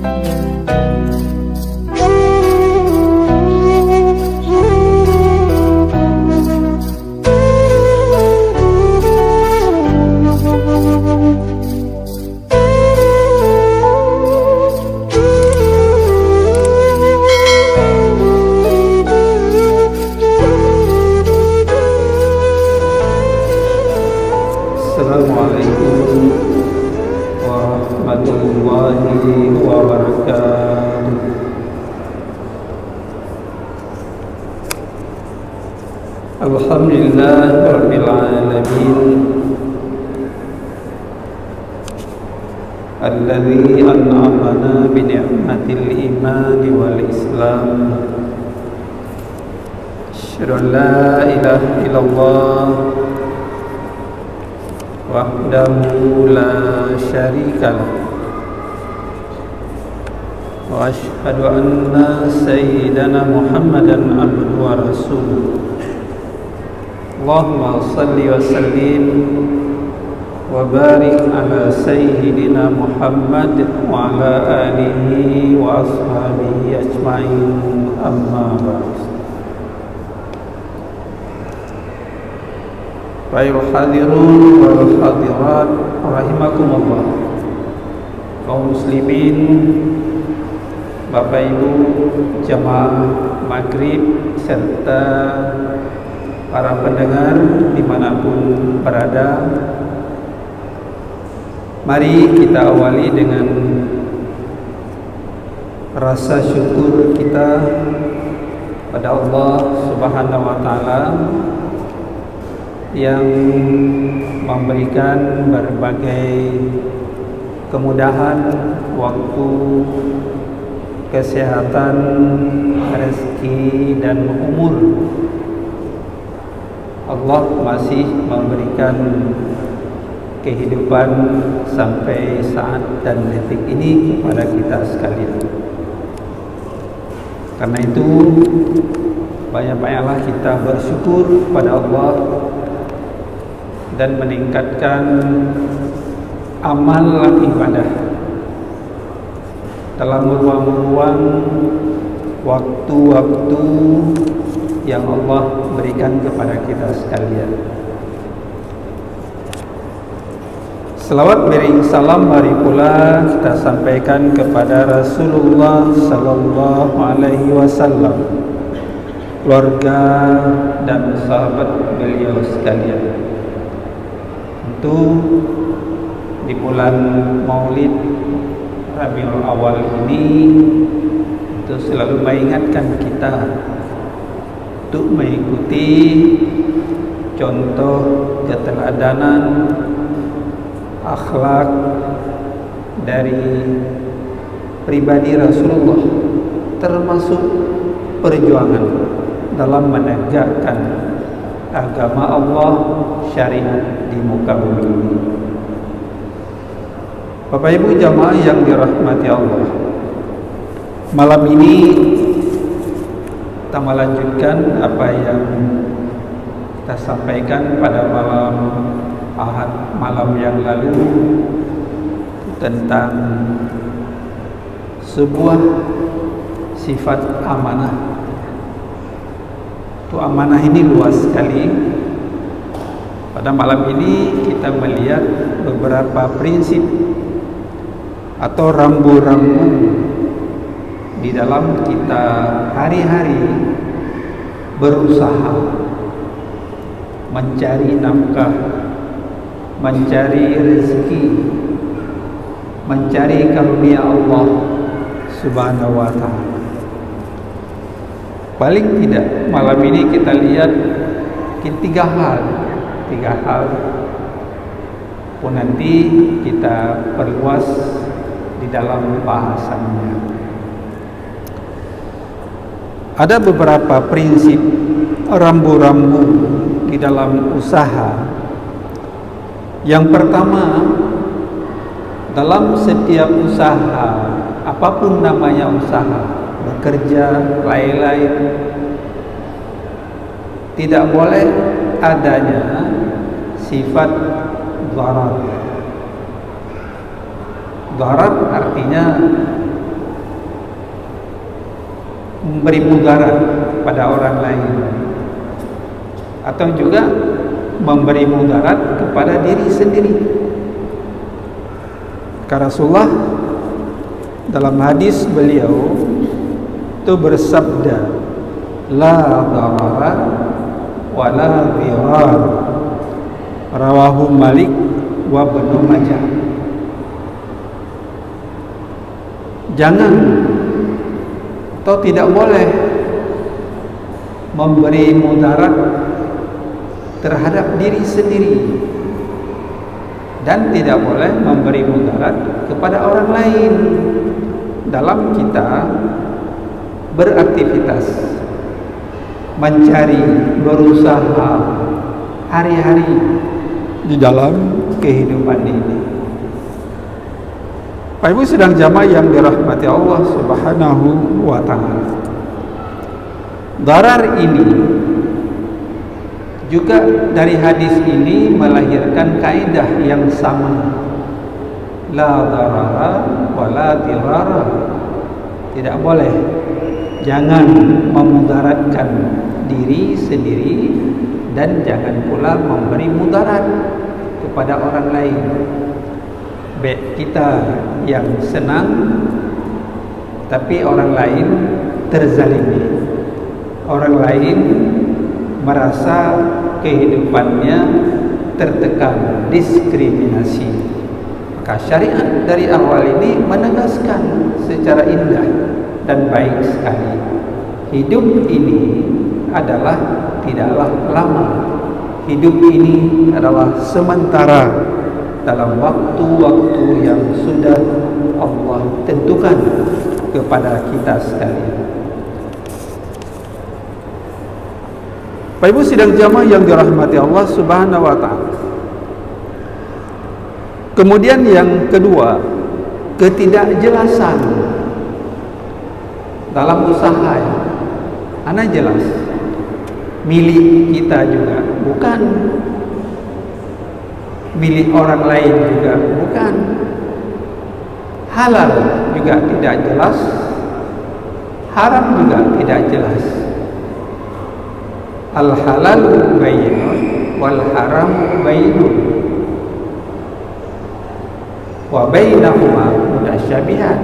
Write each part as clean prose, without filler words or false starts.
Assalamualaikum warahmatullahi wabarakatuh. Alhamdulillah rabbil alamin, alladzi an'amana bi ni'matil iman wal islam. Asyhadu an la ilaha illallah wahdahu la syarika lah, wa asyhadu anna sayyidana Muhammadan abduhu wa rasuluh. Allahumma salli wa sallim wa barik ala sayyidina Muhammad wa ala alihi wa ashabihi ajma'in, amma ba'd. Baiklah hadirun wal hadirat rahimakumullah, kaum muslimin, Bapak Ibu jamaah maghrib serta para pendengar dimanapun berada, mari kita awali dengan rasa syukur kita pada Allah Subhanahu wa Ta'ala yang memberikan berbagai kemudahan, waktu, kesehatan, rezeki dan umur. Allah masih memberikan kehidupan sampai saat dan detik ini kepada kita sekalian. Karena itu banyak-banyaklah kita bersyukur kepada Allah dan meningkatkan amal ibadah dalam ruang-ruang waktu-waktu yang Allah berikan kepada kita sekalian. Selawat beriring salam mari pula kita sampaikan kepada Rasulullah sallallahu alaihi wasallam, keluarga dan sahabat beliau sekalian. Tentu di bulan Maulid Rabiul Awal ini itu selalu mengingatkan kita untuk mengikuti contoh keteladanan akhlak dari pribadi Rasulullah, termasuk perjuangan dalam menegakkan agama Allah, syariat di muka bumi ini. Bapak Ibu jamaah yang dirahmati Allah, malam ini kita melanjutkan apa yang kita sampaikan pada malam Ahad malam yang lalu tentang sebuah sifat amanah. Itu amanah ini luas sekali. Pada malam ini kita melihat beberapa prinsip atau rambu-rambu di dalam kita hari-hari berusaha mencari nafkah, mencari rezeki, mencari karunia Allah Subhanahu wa Ta'ala. Paling tidak malam ini kita lihat tiga hal pun nanti kita perluas di dalam bahasannya. Ada beberapa prinsip rambu-rambu di dalam usaha. Yang pertama, dalam setiap usaha, apapun namanya usaha, bekerja, lain-lain, tidak boleh adanya sifat dharar. Dharar artinya memberi mudarat pada orang lain, atau juga memberi mudarat kepada diri sendiri. Karena Rasulullah dalam hadis beliau itu bersabda, la darara wa la dirar, rawahu Malik wa Ibnu Majah. Jangan atau tidak boleh memberi mudarat terhadap diri sendiri, dan tidak boleh memberi mudarat kepada orang lain dalam kita beraktivitas, mencari, berusaha hari-hari di dalam kehidupan ini. Pak Ibu sedang jamaah yang dirahmati Allah Subhanahu wa ta'ala, darar ini juga dari hadis ini melahirkan kaidah yang sama, la darara wa la dirara. Tidak boleh, jangan memudaratkan diri sendiri, dan jangan pula memberi mudarat kepada orang lain. Baik kita yang senang, tapi orang lain terzalimi, orang lain merasa kehidupannya tertekan, diskriminasi. Maka syariat dari awal ini menegaskan secara indah dan baik sekali, hidup ini adalah tidaklah lama, hidup ini adalah sementara dalam waktu-waktu yang sudah Allah tentukan kepada kita sekalian. Bapak Ibu sidang jamaah yang dirahmati Allah Subhanahu wa ta'ala. Kemudian yang kedua, ketidakjelasan dalam usaha. Ana jelas milik kita juga bukan, milik orang lain juga bukan, halal juga tidak jelas, haram juga tidak jelas. Al halal bayyinun wal haram bayyinun wa bainahuma mutasyabihat.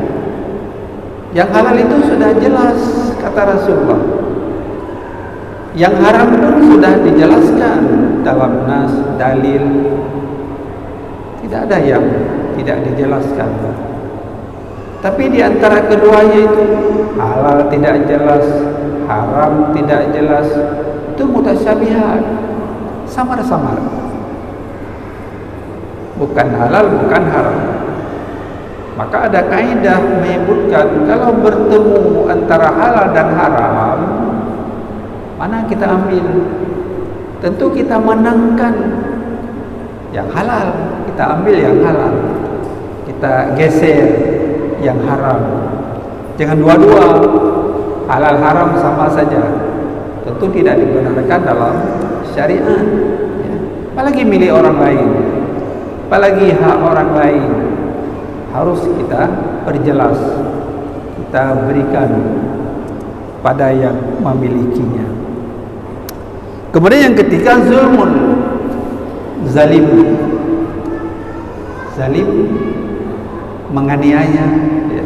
Yang halal itu sudah jelas kata Rasulullah, yang haram pun sudah dijelaskan dalam nas, dalil. Tidak ada yang tidak dijelaskan. Tapi di antara keduanya itu, halal tidak jelas, haram tidak jelas, itu mutasyabihat, samar-samar, bukan halal, bukan haram. Maka ada kaidah menyebutkan, kalau bertemu antara halal dan haram, mana kita ambil? Tentu kita menangkan yang halal, kita ambil yang halal, kita geser yang haram. Jangan dua-dua, halal haram sama saja, tentu tidak dibenarkan dalam syariat ya. Apalagi milik orang lain, apalagi hak orang lain, harus kita perjelas, kita berikan pada yang memilikinya. Kemudian yang ketiga, zulmun, zalim. Zalim, menganiaya ya.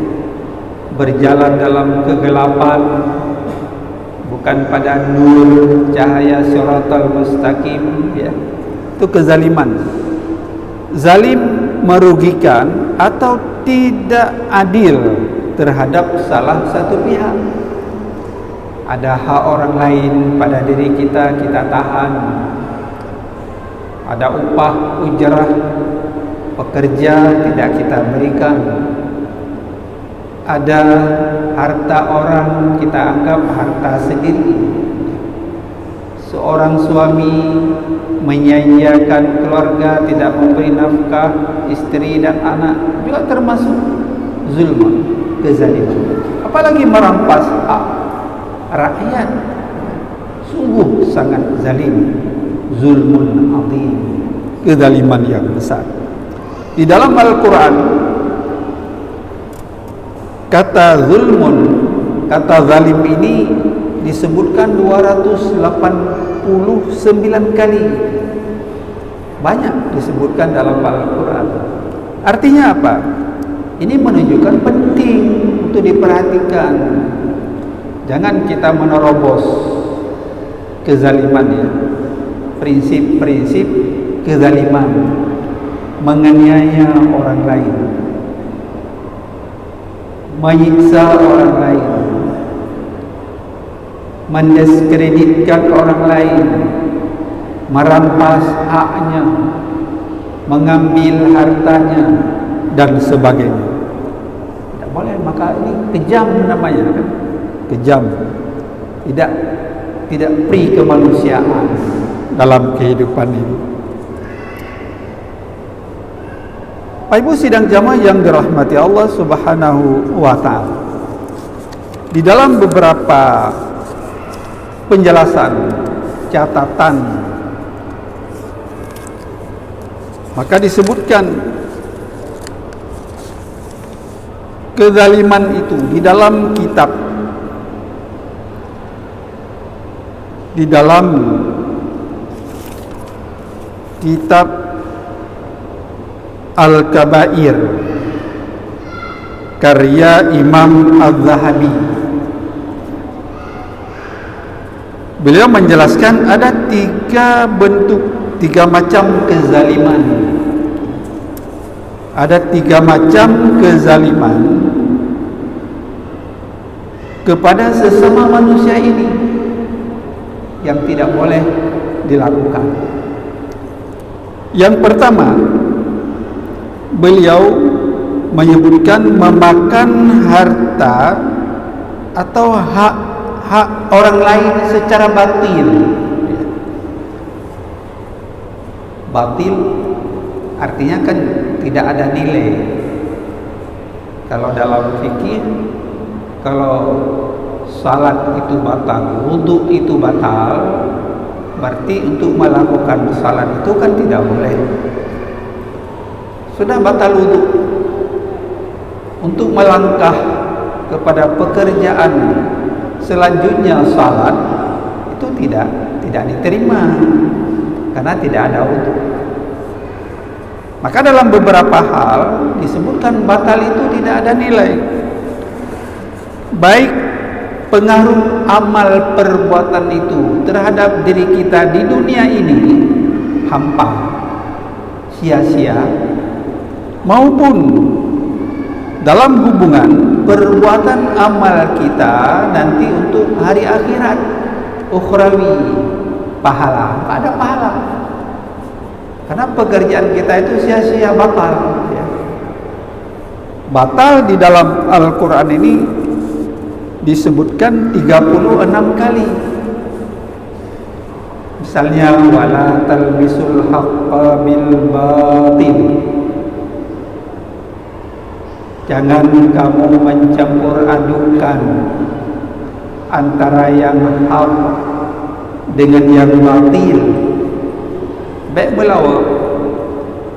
Berjalan dalam kegelapan, bukan pada nur cahaya siratal mustaqim ya. Itu kezaliman. Zalim merugikan atau tidak adil terhadap salah satu pihak. Ada hak orang lain pada diri kita, kita tahan. Ada upah, ujrah pekerja tidak kita berikan. Ada harta orang kita anggap harta sendiri. Seorang suami menyia-nyiakan keluarga, tidak memberi nafkah istri dan anak, juga termasuk zulm, kezaliman. Apalagi merampas hak rakyat, sungguh sangat zalim, zulmun azim, kezaliman yang besar. Di dalam Al-Quran, kata zulmun, kata zalim ini disebutkan 289 kali. Banyak disebutkan dalam Al-Quran. Artinya apa? Ini menunjukkan penting untuk diperhatikan. Jangan kita menerobos kezaliman ya. Prinsip-prinsip kezaliman, menganiaya orang lain, menyiksa orang lain, mendiskreditkan orang lain, merampas haknya, mengambil hartanya dan sebagainya. Tidak boleh, maka ini kejam namanya kan? Kejam. Tidak pri kemanusiaan dalam kehidupan ini. Bapak Ibu sidang jamaah yang dirahmati Allah Subhanahu wa taala. Di dalam beberapa penjelasan, catatan, maka disebutkan kezaliman itu di dalam kitab, di dalam kitab Al-Kabair karya Imam Az-Zahabi. Beliau menjelaskan ada tiga macam kezaliman. Ada tiga macam kezaliman kepada sesama manusia ini yang tidak boleh dilakukan. Yang pertama, beliau menyebutkan memakan harta atau hak orang lain secara batil. Batil artinya kan tidak ada nilai. Kalau dalam fikih, kalau salat itu batal, wudu itu batal, berarti untuk melakukan salat itu kan tidak boleh. Sudah batal wudu, untuk melangkah kepada pekerjaan selanjutnya salat itu tidak diterima karena tidak ada wudu. Maka dalam beberapa hal disebutkan batal itu tidak ada nilai, baik pengaruh amal perbuatan itu terhadap diri kita di dunia ini hampa, sia-sia, maupun dalam hubungan perbuatan amal kita nanti untuk hari akhirat, ukhrawi, pahala, ada pahala. Karena pekerjaan kita itu sia-sia, batal ya. Batal di dalam Al-Quran ini disebutkan 36 kali. Misalnya wala talbisul haqqa bil batil, jangan kamu mencampur adukan antara yang hak dengan yang batil. Baik melawak,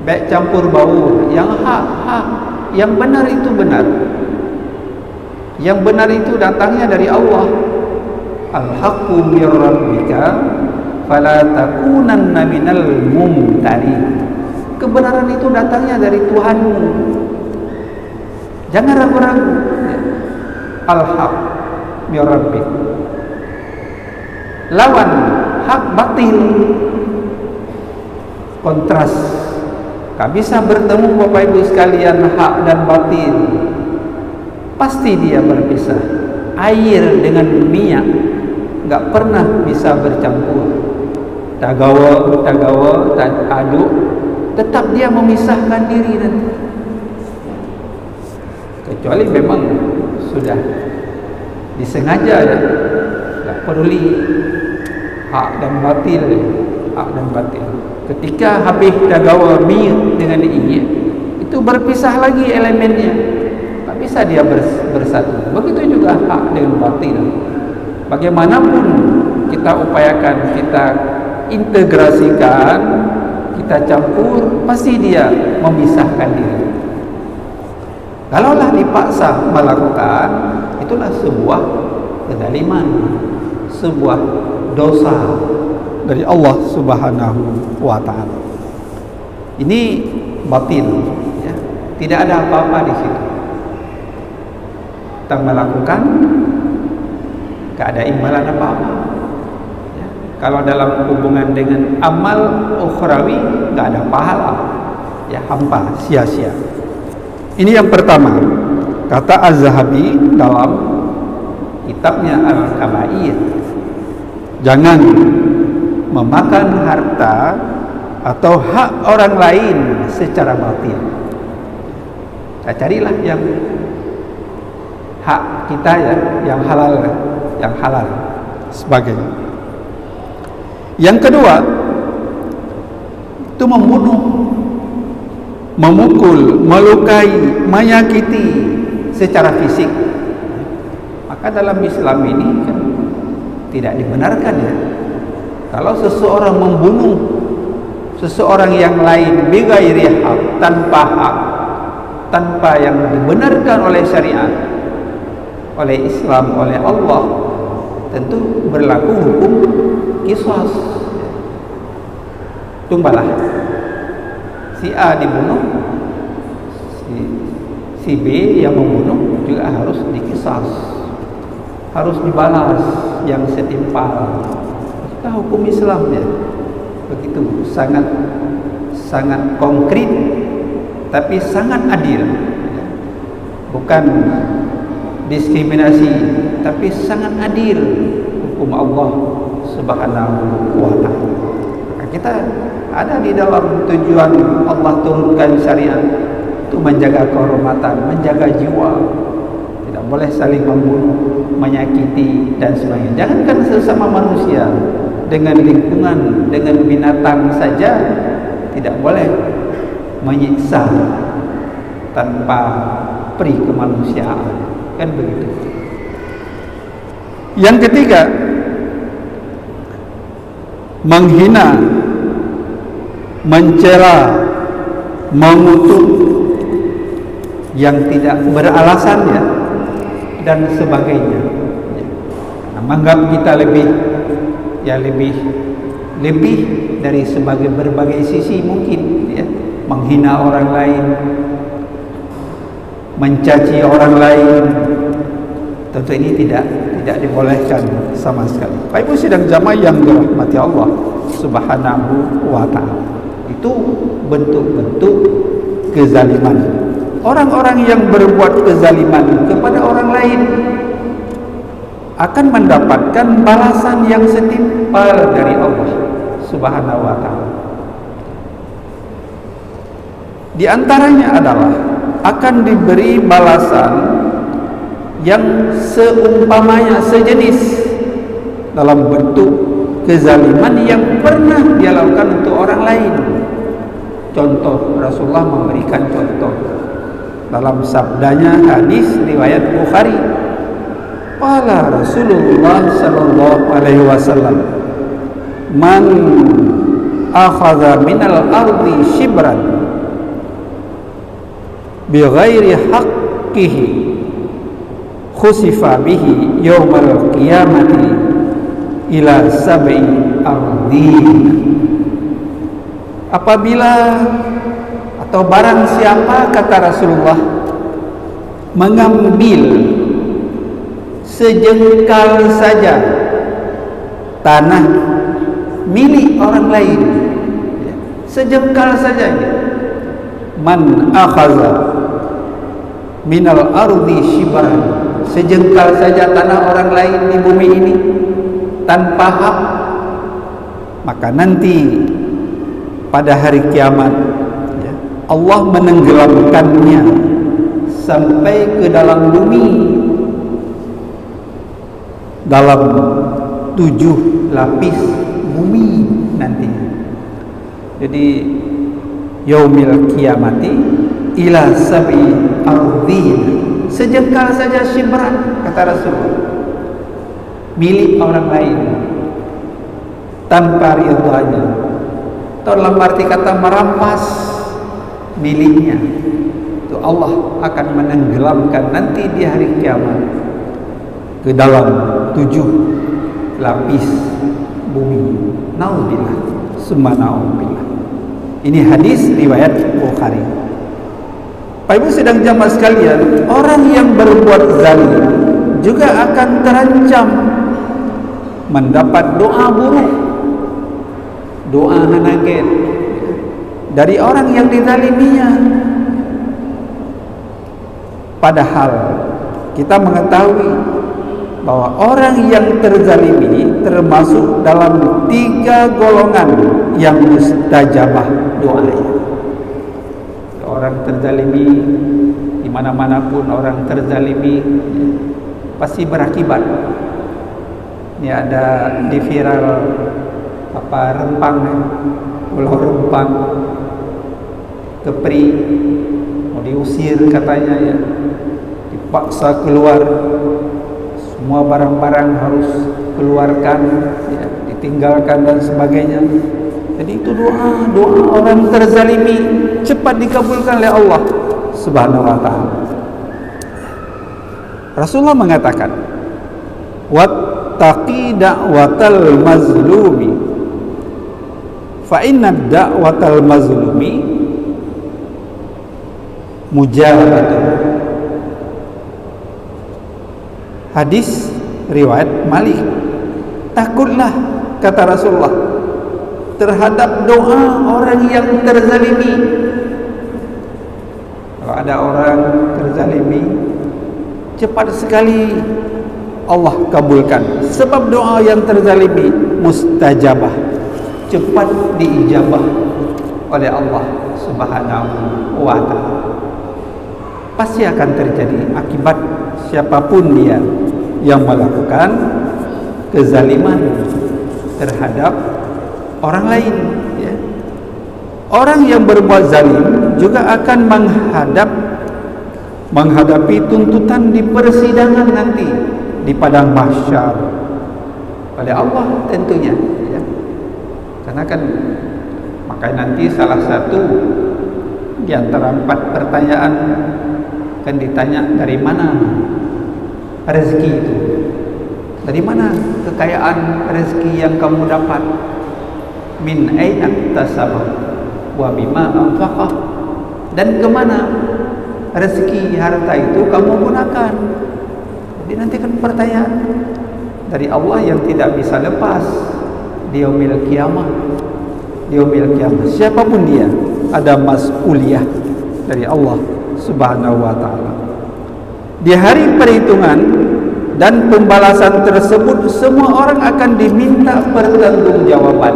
baik campur baur. Yang hak, yang benar itu benar. Yang benar itu datangnya dari Allah. Al-haqqu mir rabbika fala takunanna minal mumtarin. Kebenaran itu datangnya dari Tuhanmu. Jangan ragu-ragu. Al-haq mir rabbik. Lawan hak batil. Kontras. Tak bisa bertemu Bapak Ibu sekalian hak dan batil. Pasti dia berpisah. Air dengan minyak enggak pernah bisa bercampur. Tagawa, aduk, tetap dia memisahkan diri nanti. Kecuali memang sudah disengaja ya. Tak peduli hak dan batil, Ketika habis tagawa minyak dengan ini, itu berpisah lagi elemennya. Tak bisa dia bersatu. Begitu juga hak dengan batil. Bagaimanapun kita upayakan, kita integrasikan, kita campur, pasti dia memisahkan diri. Kalaulah dipaksa melakukan, itulah sebuah kezaliman, sebuah dosa dari Allah Subhanahu wa taala. Ini batin, ya. Tidak ada apa-apa di situ. Kita melakukan, tidak ada imbalan apa-apa. Ya. Kalau dalam hubungan dengan amal ukhrawi, tidak ada pahala, ya, hampa, sia-sia. Ini yang pertama, kata Az-Zahabi dalam kitabnya Al-Kabair, jangan memakan harta atau hak orang lain secara batil. Carilah yang hak kita, ya, yang halal sebagainya. Yang kedua, itu membunuh, memukul, melukai, menyakiti secara fisik. Maka dalam Islam ini kan tidak dibenarkan, ya. Kalau seseorang membunuh seseorang yang lain bighairi haq, tanpa hak, tanpa yang dibenarkan oleh syariat, oleh Islam, oleh Allah, tentu berlaku hukum qisas. Tumbalah si A dibunuh, si B yang membunuh juga harus dikisas, harus dibalas yang setimpal. Itu hukum Islam, ya. Begitu, sangat konkret, tapi sangat adil. Bukan diskriminasi, tapi sangat adil hukum Allah Subhanahu wa taala. Kita ada di dalam tujuan Allah turunkan syariat itu menjaga kehormatan, menjaga jiwa. Tidak boleh saling membunuh, menyakiti dan sebagainya. Jangankan sesama manusia, dengan lingkungan, dengan binatang saja tidak boleh menyiksa tanpa peri kemanusiaan, kan begitu. Yang ketiga, menghina, mencela, mengutuk yang tidak beralasan, ya, dan sebagainya. Menganggap kita lebih dari berbagai sisi mungkin, ya. Menghina orang lain, mencaci orang lain, tentu ini tidak dibolehkan sama sekali. Bapak Ibu sidang jamaah yang dirahmati Allah Subhanahu wa taala, itu bentuk-bentuk kezaliman. Orang-orang yang berbuat kezaliman kepada orang lain akan mendapatkan balasan yang setimpal dari Allah Subhanahu wa taala. Di antaranya adalah akan diberi balasan yang seumpamanya, sejenis dalam bentuk kezaliman yang pernah dia lakukan untuk orang lain. Contoh, Rasulullah memberikan contoh dalam sabdanya, hadis riwayat Bukhari. Qala Rasulullah sallallahu alaihi wasallam, man akhadha minal ardi shibran bighairi haqqihi khusifa bihi yawmal qiyamati ila sab'i ardin. Apabila atau barang siapa, kata Rasulullah, mengambil sejengkal saja tanah milik orang lain, sejengkal saja, man akhaza minal ardi shibran, sejengkal saja tanah orang lain di bumi ini tanpa hak, maka nanti pada hari kiamat, ya, Allah menenggelamkannya sampai ke dalam bumi dalam 7 lapis bumi nantinya. Jadi yaumil kiamati ila sab'i ardhin, sejengkal saja shibran, kata Rasulullah, milik orang lain tanpa ridhanya, atau dalam arti kata merampas miliknya. Itu Allah akan menenggelamkan nanti di hari kiamat ke dalam 7 lapis bumi. Naudzubillah, summa naudzubillah. Ini hadis riwayat Bukhari. Bapak Ibu sedang jamaah sekalian, orang yang berbuat zalim juga akan terancam mendapat doa buruk, doa hanaget dari orang yang dizaliminya. Padahal kita mengetahui bahwa orang yang terzalimi termasuk dalam 3 golongan yang mustajabah doanya. Orang terzalimi, di mana-mana pun orang terzalimi pasti berakibat. Ini ada di viral Rempang, Pulau Rempang, Kepri, mau diusir katanya ya, dipaksa keluar, semua barang-barang harus keluarkan ya, ditinggalkan dan sebagainya. Jadi itu doa orang terzalimi cepat dikabulkan oleh Allah Subhanahu wa taala. Rasulullah mengatakan, wattaqi da'watal mazlumi fa inna da'watal mazlumi mujabatun. Hadis riwayat Malik. Takutlah, kata Rasulullah, terhadap doa orang yang terzalimi. Kalau ada orang terzalimi, cepat sekali Allah kabulkan. Sebab doa yang terzalimi mustajabah, cepat diijabah oleh Allah Subhanahu wa ta'ala. Pasti akan terjadi akibat siapapun dia yang melakukan kezaliman terhadap orang lain ya. Orang yang berbuat zalim juga akan menghadapi tuntutan di persidangan nanti di padang mahsyar oleh Allah tentunya ya. Karena kan maka nanti salah satu di antara 4 pertanyaan akan ditanya, dari mana rezeki itu, dari mana kekayaan rezeki yang kamu dapat, min aina tasabah wa bima anfaqah, dan kemana rezeki harta itu kamu gunakan. Jadi nanti kan pertanyaan dari Allah yang tidak bisa lepas di yaumil qiyamah. Di yaumil qiyamah siapapun dia ada mas'uliyah dari Allah Subhanahu wa ta'ala. Di hari perhitungan dan pembalasan tersebut, semua orang akan diminta pertanggungjawaban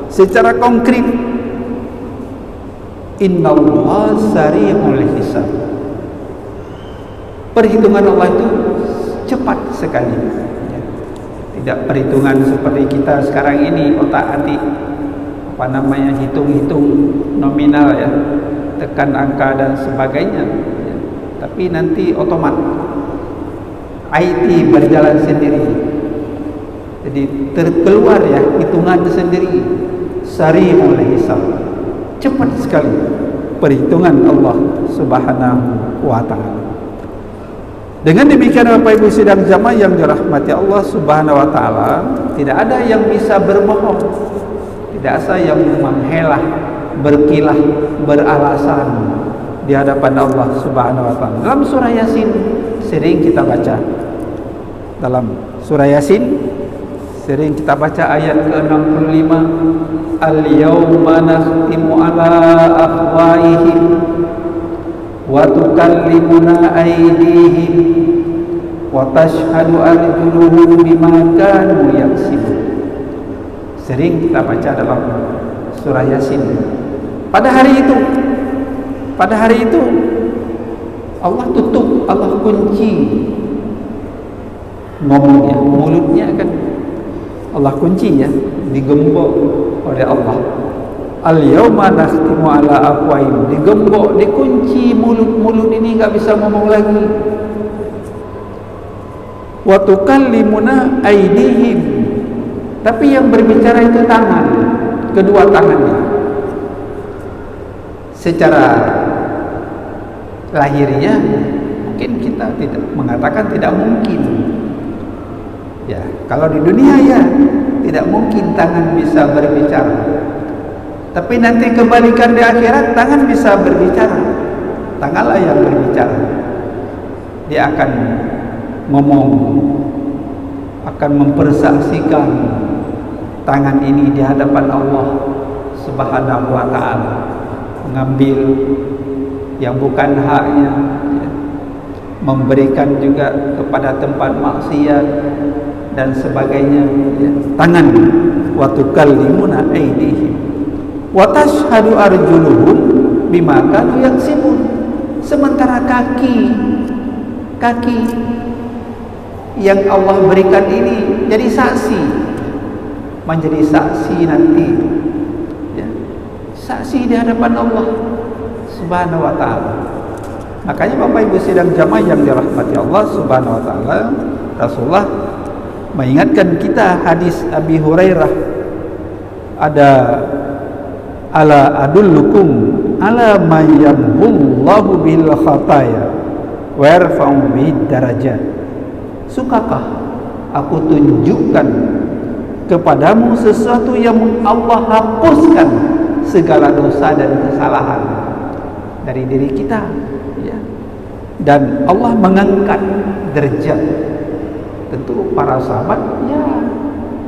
secara konkret. Innallaha sari'ul hisab. Perhitungan Allah itu cepat sekali. Tidak perhitungan seperti kita sekarang ini, otak-atik, hitung-hitung nominal ya, tekan angka dan sebagainya ya. Tapi nanti otomat IT berjalan sendiri. Jadi terkeluar ya hitungan sendiri. Sari'ul hisab, cepat sekali perhitungan Allah Subhanahu wa ta'ala. Dengan demikian Bapak Ibu sidang jamaah yang dirahmati Allah Subhanahu wa ta'ala, tidak ada yang bisa berbohong, tidak ada yang menghelah, berkilah, beralasan di hadapan Allah Subhanahu wa ta'ala. Dalam surah Yasin sering kita baca. Dalam surah Yasin sering kita baca ayat ke-65, al-yawma nakhtimu ala afwahihim wa tukallimuna aydihim wa tashhadu arjuluhum bima kanu yaksibun. Sering kita baca dalam surah Yasin. Pada hari itu Allah tutup, Allah kunci ngomongnya, mulutnya kan Allah kunci ya, digembok oleh Allah. Al-yawma nakhtimu ala afwahihim, digembok, dikunci mulut ini enggak bisa ngomong lagi. Wa tukallimuna aydihim, tapi yang berbicara itu tangan, kedua tangannya. Secara lahiriah mungkin kita tidak mengatakan tidak mungkin. Ya, kalau di dunia ya tidak mungkin tangan bisa berbicara. Tapi nanti kebalikan di akhirat, tangan bisa berbicara. Tanganlah yang berbicara. Dia akan ngomong, akan mempersaksikan tangan ini di hadapan Allah Subhanahu wa ta'ala, mengambil yang bukan haknya, memberikan juga kepada tempat maksiat dan sebagainya. Tangan, wa tukallimuna aydihim wa tashhadu arjuluhum bima kanu yaksibun. Sementara kaki yang Allah berikan ini jadi saksi, menjadi saksi nanti, ya, saksi di hadapan Allah Subhanahu wa ta'ala. Makanya Bapak Ibu sidang jamaah yang dirahmati Allah Subhanahu wa ta'ala, Rasulullah mengingatkan kita hadis Abi Hurairah, ada ala adullukum ala ma yamhullahu bil khataya wa yarfa'u bid darajat. Sukakah aku tunjukkan kepadamu sesuatu yang Allah hapuskan segala dosa dan kesalahan dari diri kita, ya. Dan Allah mengangkat derajat. Tentu para sahabat,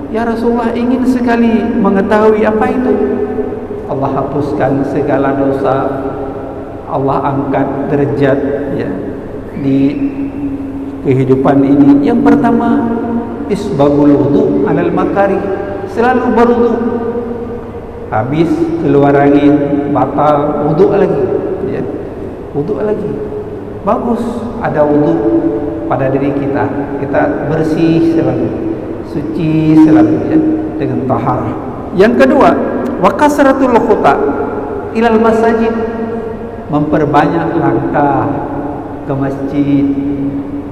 ya Rasulullah ingin sekali mengetahui apa itu. Allah hapuskan segala dosa, Allah angkat derajat, ya, di kehidupan ini. Yang pertama, isbagul wudu alal makari, selalu berwudu. Habis keluar angin batal, wudu lagi, ya. Wudu lagi. Bagus ada wudu pada diri kita. Kita bersih selalu, suci selalu, ya, dengan taharah. Yang kedua, wa kasratul khuta ilal masajid, memperbanyak langkah ke masjid.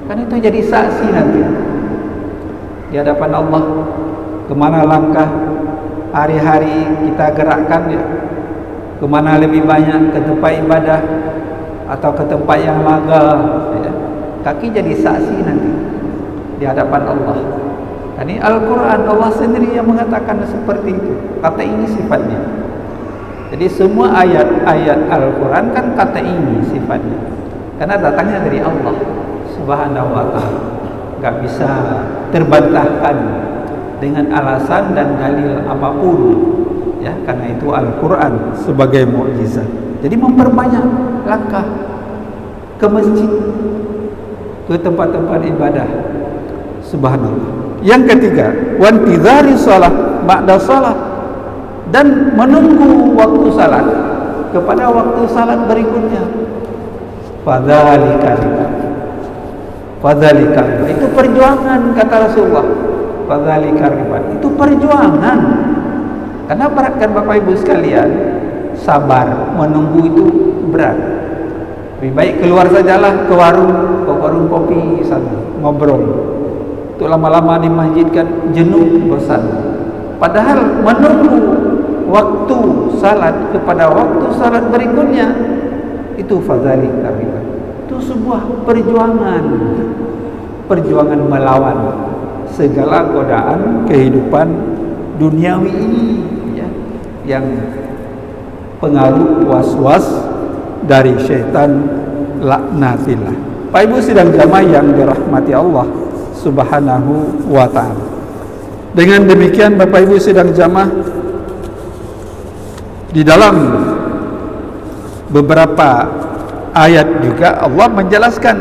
Kan itu jadi saksi nanti di hadapan Allah. Kemana langkah hari-hari kita gerakkan, ya, kemana lebih banyak, ke tempat ibadah atau ke tempat yang laga, ya. Kaki jadi saksi nanti di hadapan Allah. Ini Al-Quran, Allah sendiri yang mengatakan seperti itu. Kata ini sifatnya. Jadi semua ayat-ayat Al-Quran kan kata ini sifatnya, karena datangnya dari Allah Subhanahu wa ta'ala. Gak bisa terbantahkan dengan alasan dan dalil apapun, ya, karena itu Al-Quran sebagai mukjizat. Jadi memperbanyak langkah ke masjid, ke tempat-tempat ibadah. Subhanallah. Yang ketiga, wantidhari shalah ba'da shalah, dan menunggu waktu salat kepada waktu salat berikutnya. Fadzalika itu perjuangan, kata Rasulullah. Fadzalika itu perjuangan. Karena beratkan Bapak Ibu sekalian, sabar menunggu itu berat. Lebih baik keluar sajalah ke warung kopi sana, ngobrol. Itu lama-lama di masjid kan jenuh, bosan. Padahal menunggu waktu salat kepada waktu salat berikutnya itu fadzalika, itu sebuah perjuangan melawan segala godaan kehidupan duniawi ini, ya, yang pengaruh was-was dari syaitan laknatillah. Pak Ibu sidang jamaah yang dirahmati Allah Subhanahu wa ta'ala. Dengan demikian Bapak Ibu sidang jamaah, di dalam beberapa ayat juga Allah menjelaskan,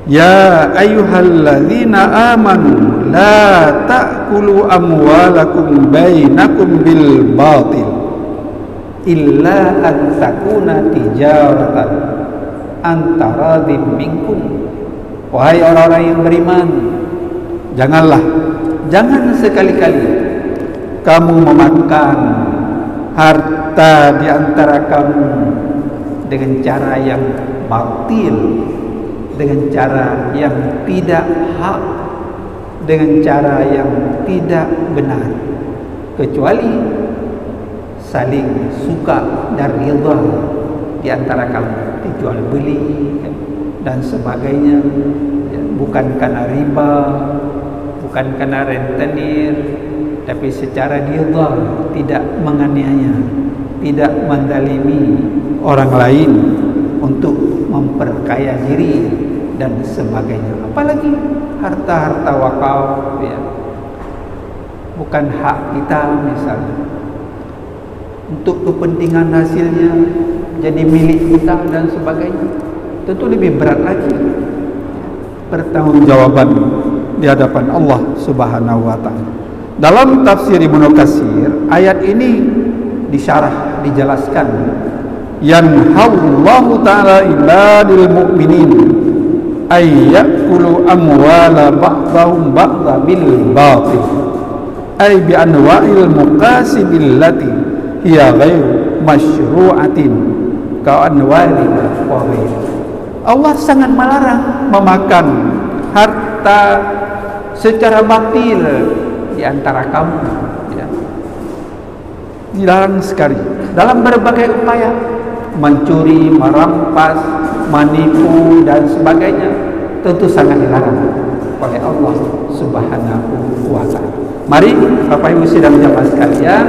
ya ayyuhalladzina amanu la ta'kulu amwalakum bainakum bil batil illa an takuna tijaratan antara minkum. Wahai orang-orang yang beriman, jangan sekali-kali kamu memakan harta di antara kamu dengan cara yang batil, dengan cara yang tidak hak, dengan cara yang tidak benar, kecuali saling suka dan ridha di antara kamu, dijual beli dan sebagainya, bukan karena riba, bukan karena rentenir, tapi secara diadha, tidak menganiaya, tidak mendalimi orang lain untuk memperkaya diri dan sebagainya. Apalagi harta-harta wakaf, bukan hak kita misalnya, untuk kepentingan hasilnya jadi milik kita dan sebagainya, tentu lebih berat lagi pertanggungjawaban di hadapan Allah Subhanahu wa taala. Dalam tafsir Ibnu Katsir, ayat ini disyarah, dijelaskan, yanhallahu ta'ala ibadil mu'minin ay ya'kulu amwala ba'dahum ba'dha bil batil ay bi anwa'il muqasibil lati hiya ghairu masyru'atin ka anwali wa ghairi. Allah sangat melarang memakan harta secara batil di antara kamu, dilarang sekali dalam berbagai upaya, mencuri, merampas, menipu dan sebagainya, tentu sangat dilarang oleh Allah Subhanahu wa taala. Mari Bapak Ibu sidang jamaah sekalian,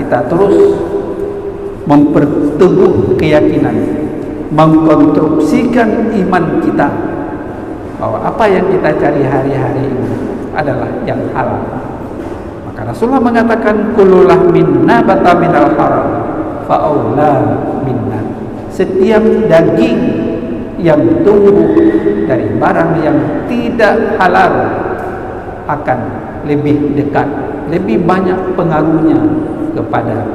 kita terus memperteguh keyakinan, mengkonstruksikan iman kita bahwa apa yang kita cari hari-hari ini adalah yang halal. Maka Rasulullah mengatakan kullu lahmin nabata minal haram fa aula minna. Setiap daging yang tumbuh dari barang yang tidak halal akan lebih dekat, lebih banyak pengaruhnya kepada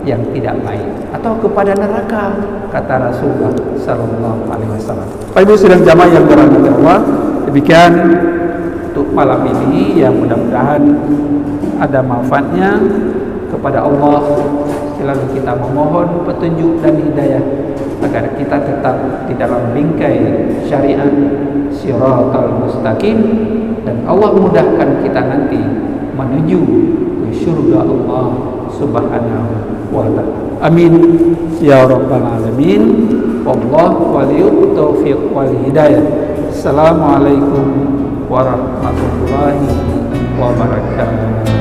yang tidak baik atau kepada neraka, kata Rasulullah sallallahu alaihi wasallam. Bapak Ibu sidang jamaah yang dirahmati Allah, demikian untuk malam ini yang mudah-mudahan ada manfaatnya. Kepada Allah selalu kita memohon petunjuk dan hidayah agar kita tetap di dalam bingkai syariat Shiratal Mustaqim, dan Allah mudahkan kita nanti menuju ke surga Allah Subhanahu wa taala. Amin ya rabbal alamin. Wallahu waliyut taufiq wal hidayah. Assalamualaikum warahmatullahi wabarakatuh.